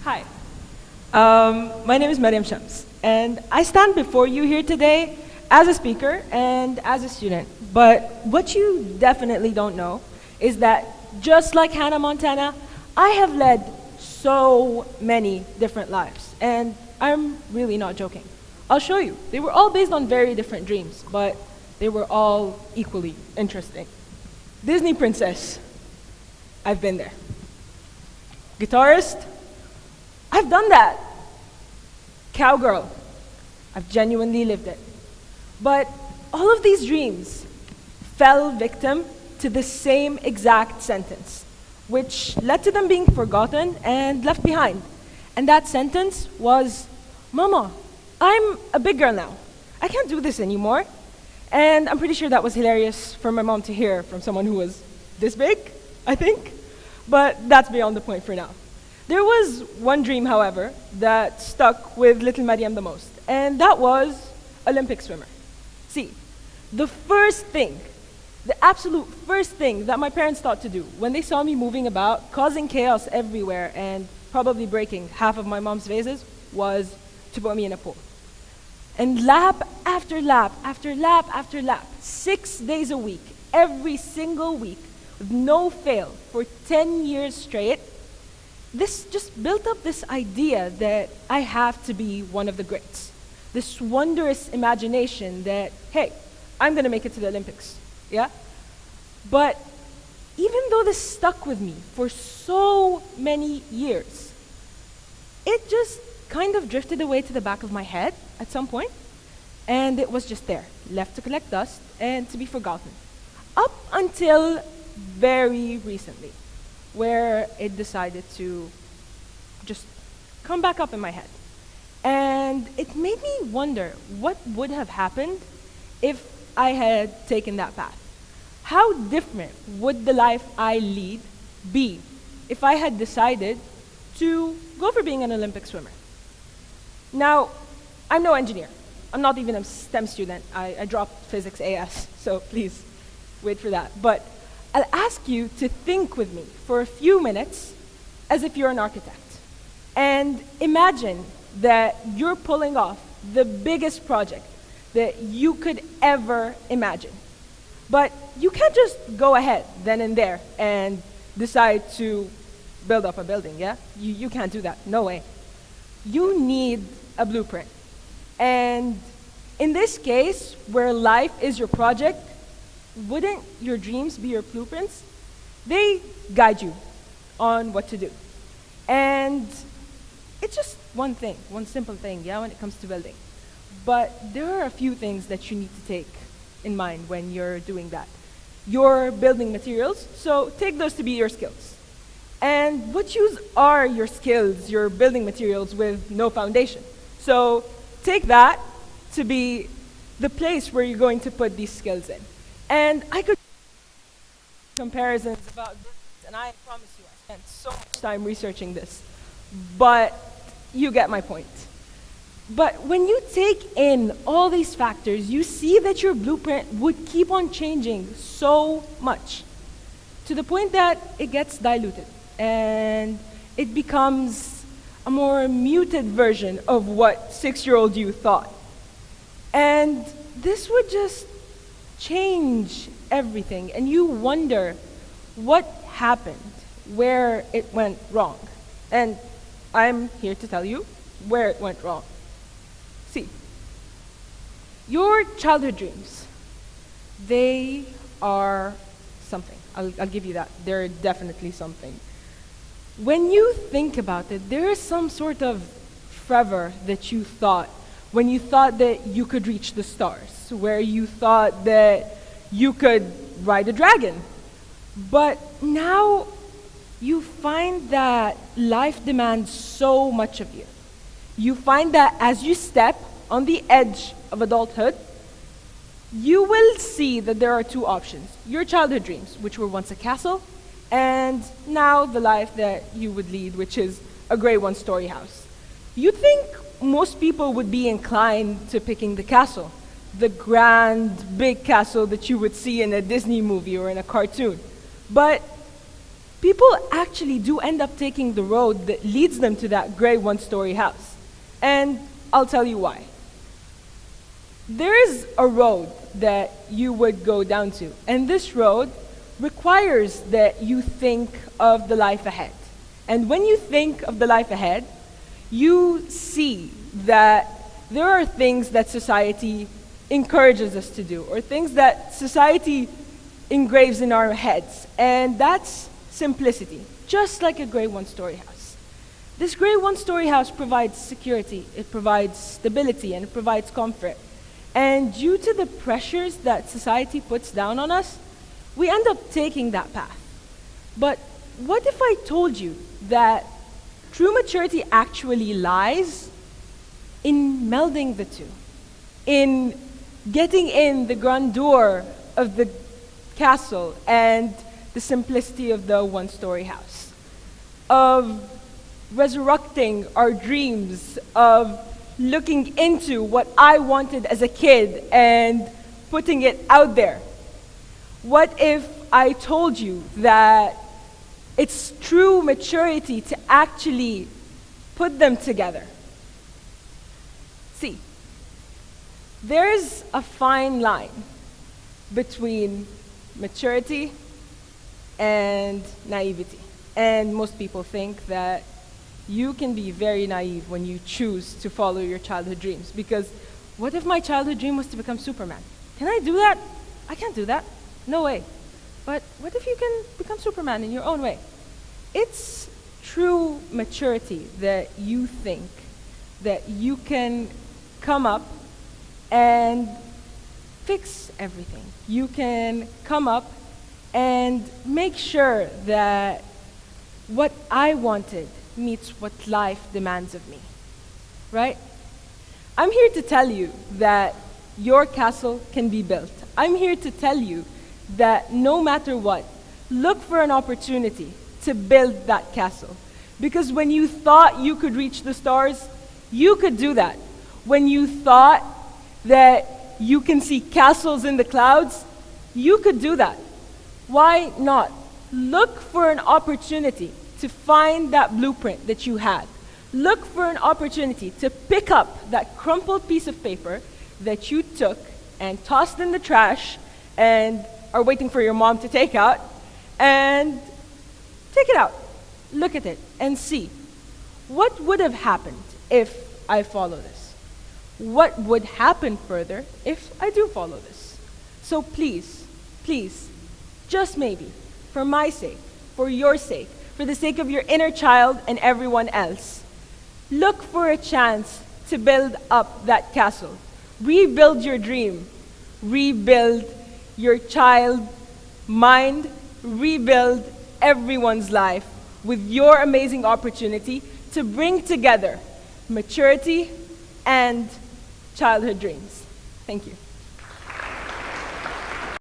Hi, my name is Mariam, and I stand before you here today as a speaker and as a student. But what you definitely don't know is that just like Hannah Montana, I have led so many different lives, and I'm really not joking. I'll show you. They were all based on very different dreams, but they were all equally interesting. Disney princess, I've been there. Guitarist, I've done that. Cowgirl, I've genuinely lived it. But all of these dreams fell victim to the same exact sentence, which led to them being forgotten and left behind. And that sentence was, Mama, I'm a big girl now. I can't do this anymore. And I'm pretty sure that was hilarious for my mom to hear from someone who was this big, I think. But that's beyond the point for now. There was one dream, however, that stuck with little Mariam the most, and that was Olympic swimmer. See, the absolute first thing that my parents thought to do when they saw me moving about, causing chaos everywhere, and probably breaking half of my mom's vases, was to put me in a pool. And lap after lap, after lap, after lap, 6 days a week, every single week, with no fail, for 10 years straight, this just built up this idea that I have to be one of the greats. This wondrous imagination that, hey, I'm gonna make it to the Olympics, yeah? But even though this stuck with me for so many years, it just kind of drifted away to the back of my head at some point, and it was just there, left to collect dust and to be forgotten. Up until very recently, where it decided to just come back up in my head. And it made me wonder what would have happened if I had taken that path. How different would the life I lead be if I had decided to go for being an Olympic swimmer? Now, I'm no engineer. I'm not even a STEM student. I dropped physics AS, so please wait for that. But I'll ask you to think with me for a few minutes as if you're an architect. And imagine that you're pulling off the biggest project that you could ever imagine. But you can't just go ahead then and there and decide to build up a building, yeah? You can't do that, no way. You need a blueprint. And in this case, where life is your project, wouldn't your dreams be your blueprints? They guide you on what to do. And it's just one thing, one simple thing, yeah, when it comes to building. But there are a few things that you need to take in mind when you're doing that. Your building materials, so take those to be your skills. And what use are your skills, your building materials with no foundation? So take that to be the place where you're going to put these skills in. And I could comparisons about this, and I promise you I spent so much time researching this, but you get my point. But when you take in all these factors, you see that your blueprint would keep on changing so much to the point that it gets diluted and it becomes a more muted version of what 6-year-old you thought. And this would just change everything, and you wonder what happened, where it went wrong. And I'm here to tell you where it went wrong. See, your childhood dreams, they are something. I'll give you that. They're definitely something. When you think about it, there is some sort of fervor that you thought when you thought that you could reach the stars, where you thought that you could ride a dragon. But now you find that life demands so much of you. You find that as you step on the edge of adulthood, you will see that there are two options. Your childhood dreams, which were once a castle, and now the life that you would lead, which is a gray one-story house. You think most people would be inclined to picking the castle, the grand, big castle that you would see in a Disney movie or in a cartoon. But people actually do end up taking the road that leads them to that gray one-story house. And I'll tell you why. There is a road that you would go down to, and this road requires that you think of the life ahead. And when you think of the life ahead, you see that there are things that society encourages us to do, or things that society engraves in our heads, and that's simplicity, just like a gray one-story house. This gray one-story house provides security, it provides stability, and it provides comfort. And due to the pressures that society puts down on us, we end up taking that path. But what if I told you that true maturity actually lies in melding the two, in getting in the grandeur of the castle and the simplicity of the one-story house, of resurrecting our dreams, of looking into what I wanted as a kid and putting it out there? What if I told you that it's true maturity to actually put them together? See, there's a fine line between maturity and naivety. And most people think that you can be very naive when you choose to follow your childhood dreams. Because what if my childhood dream was to become Superman? Can I do that? I can't do that. No way. But what if you can become Superman in your own way? It's true maturity that you think that you can come up and fix everything. You can come up and make sure that what I wanted meets what life demands of me, right? I'm here to tell you that your castle can be built. I'm here to tell you that no matter what, look for an opportunity to build that castle. Because when you thought you could reach the stars, you could do that. When you thought that you can see castles in the clouds, you could do that. Why not? Look for an opportunity to find that blueprint that you had. Look for an opportunity to pick up that crumpled piece of paper that you took and tossed in the trash and are waiting for your mom to take out, and take it out. Look at it and see, what would have happened if I follow this? What would happen further if I do follow this? So please, please, just maybe, for my sake, for your sake, for the sake of your inner child and everyone else, look for a chance to build up that castle. Rebuild your dream. Rebuild your child mind. Rebuild everyone's life with your amazing opportunity to bring together maturity and childhood dreams. Thank you.